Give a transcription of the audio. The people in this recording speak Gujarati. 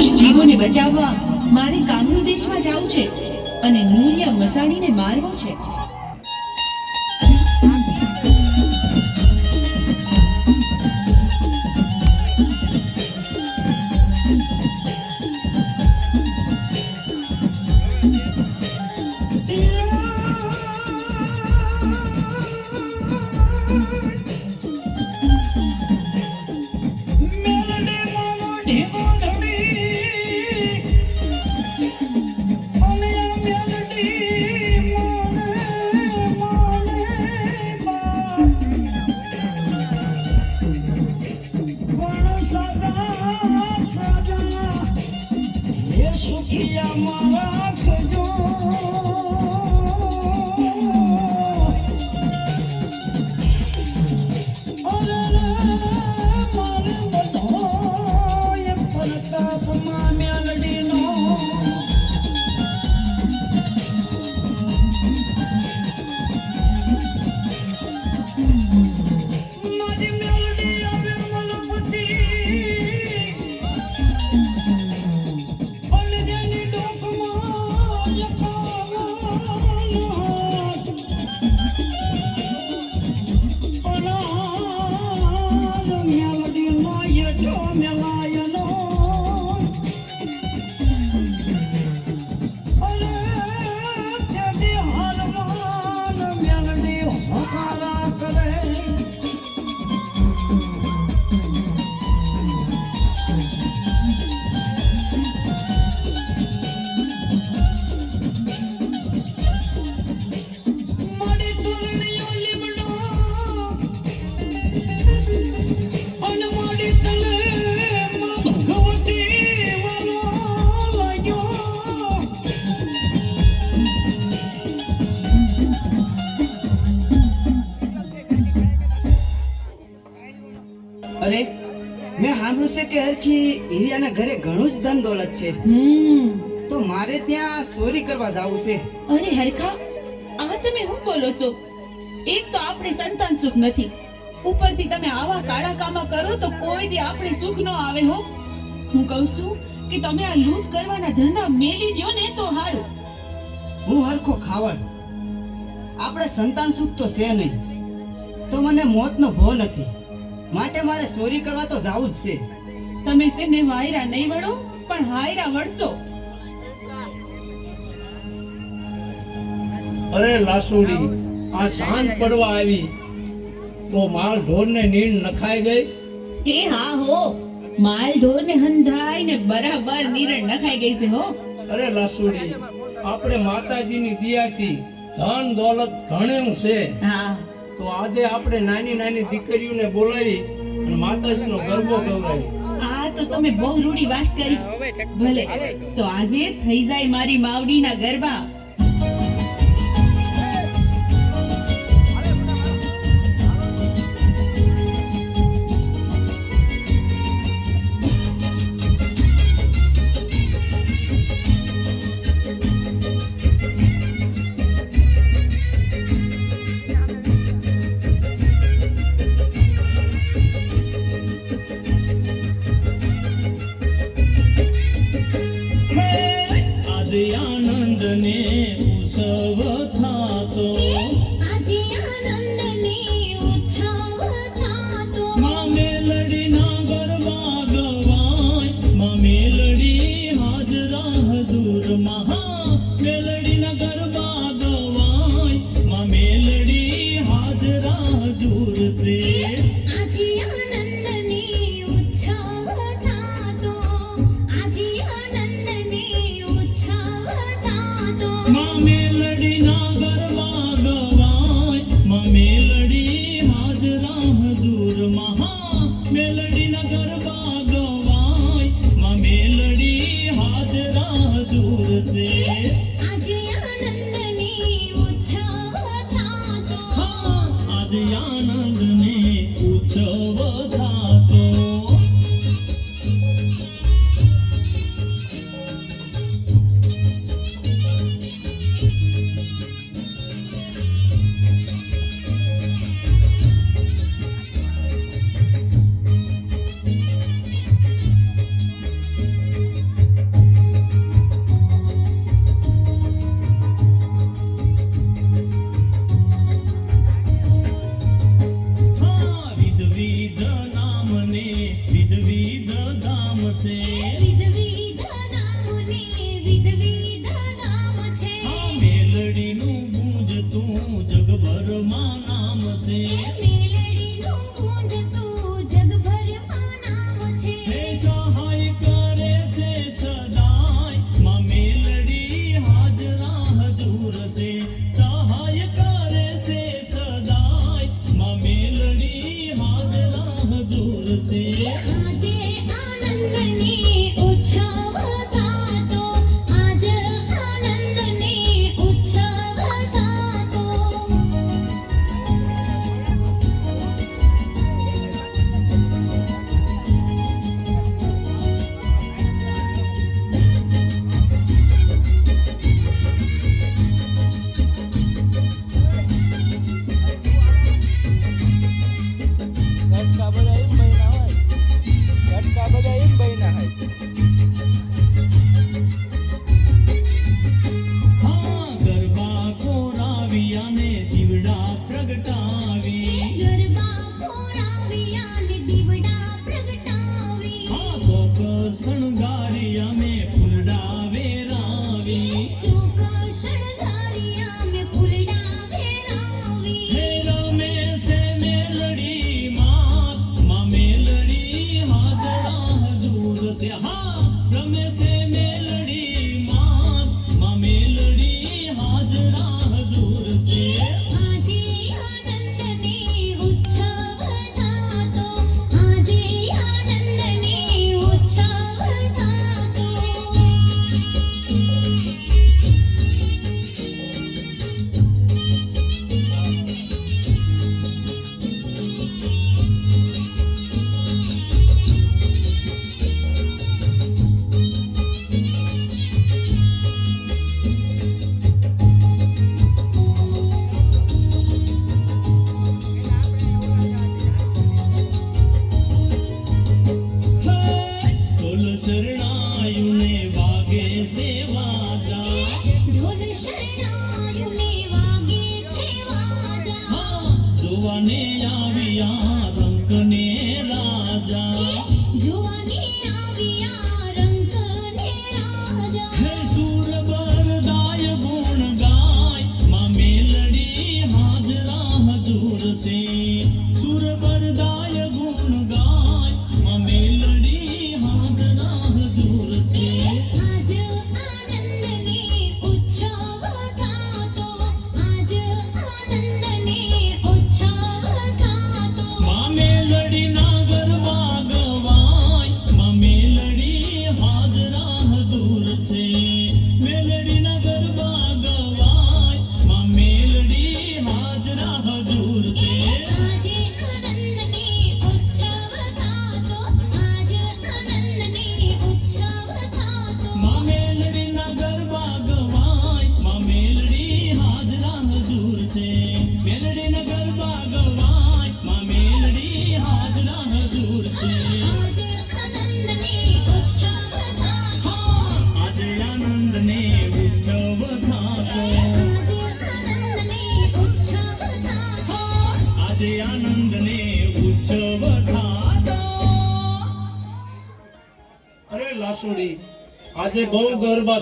નિર્દોષ જીવોને બચાવવા મારે કામરૂ દેશમાં જવું છે અને નૂરિયા મસાણીને મારવો છે. અરે મેં સાંભળ્યું છે કે હરખી હિરિયાના ઘરે ઘણું જ ધન દોલત છે. તો મારે ત્યાં ચોરી કરવા જાવું છે. અરે હરખા, આ તમે શું બોલો છો? એક તો આપણે સંતાન સુખ નથી, ઉપરથી તમે આવા કાળા કામા કરો તો કોઈ દી આપણે સુખ ન આવે હો. હું કહું છું કે તમે આ લૂંટ કરવાના ધંધા મેલી દ્યો ને તો હારું. હું હરખો ખાવડ, આપણે સંતાન સુખ તો છે નહીં, તો મને મોતનો ભો નથી, માટે મારે ચોરી કરવા તો જાવું જ છે. તમે સેને વાયરા નહીં વળો પણ હાયરા વળશો. અરે લાસુડી, આ સાંજ પડવા આવી તો માલ ઢોર ને નીણ નખાઈ ગઈ. એ હા હો, માલ ઢોર ને હંધાઈ ને બરાબર નીરણ નખાઈ ગઈ છે હો. અરે લાસુડી, આપણે માતાજીની દયાથી ધન દોલત ઘણું છે. હા, તો આજે આપણે નાની નાની દીકરીઓને બોલાવી અને માતાજીનો ગરબો ગવડાવી. આ તો તમે બહુ રૂડી વાત કરી. ભલે, તો આજે થઈ જાય મારી માવડીના ગરબા. વિધવિધ નામને વિધવિધ નામ છે. આ મેલડીનું ગુંજતું જગભરમાં નામ છે. મેલડીનું ગુંજતું જગભરમાં નામ છે. હે સહાય કરે છે સદાય માં મેલડી હાજરા હજૂર છે. સહાય કરે છે સદાય માં મેલડી હાજરા હજૂર છે. આજે આનંદની ઉત્સવ ગાતો, આજ આનંદની ઉત્સવ ગાતો. ગટકા બધા એમ બન્યા હોય, ગટકા બધા એમ બન્યા હોય. હા ગરબા કોરાવ્યા ને દીવડા પ્રગટાવી. ગરબા ફોરાવ્યા ને દીવડા પ્રગટાવી. હા કોક શણગાર્યા મેં ફૂલડા વેરાવી. ચોક શણગાર્યા મેં ફૂલડા વેરાવી. હે રમે છે મેલડી માં મેલડી હાજરા હજૂર છે. હા રમે છે મેલડી માં મેલડી હાજરા હજૂર છે. આજે આનંદની ઉત્સવ ગાતો, આજે આનંદની ઉત્સવ ગાતો. ઢોલ શરણાયુને વાગે છે વાજા. ઢોલ શરણાયુને વાગે છે વાજા. હા જોવાને આવ્યા રંકને રાજા. જોવાની આવ્યા રંકને રાજા. હે સુર બરદાય ગુણ ગાય માં મેલડી હાજરા હજૂર છે. સુર બરદાય ગુણ ગાય માં મેલડી હાજરા હજૂર છે. આજ આનંદની ઉત્સવ ગાતો, આજ આનંદની ઉત્સવ ગાતો. માં મેલડીના ગરબા ગવાય માં મેલડી હાજરા હજૂર છે. મેલડીના ગરબા ગવાય માં મેલડી હાજરા હજૂર છે. આજે આનંદની ઉત્સવ ગાતો, આજ આનંદની ઉત્સવ ગાતો. માં મેલડીના ગરબા ગવાય માં મેલડી હાજરા હજૂર છે. મેલડીના ગરબા ગવાય માં મેલડી હાજરા હજૂર છે. આજે આનંદની ઉત્સવ ગાતો, હા આજે આનંદને ઉત્સવ થાતો. આજે આનંદની ઉત્સવ ગાતો. આજે આનંદને ઉત્સવ થાતો. અરે લાસુડી આજે બહુ ગરબા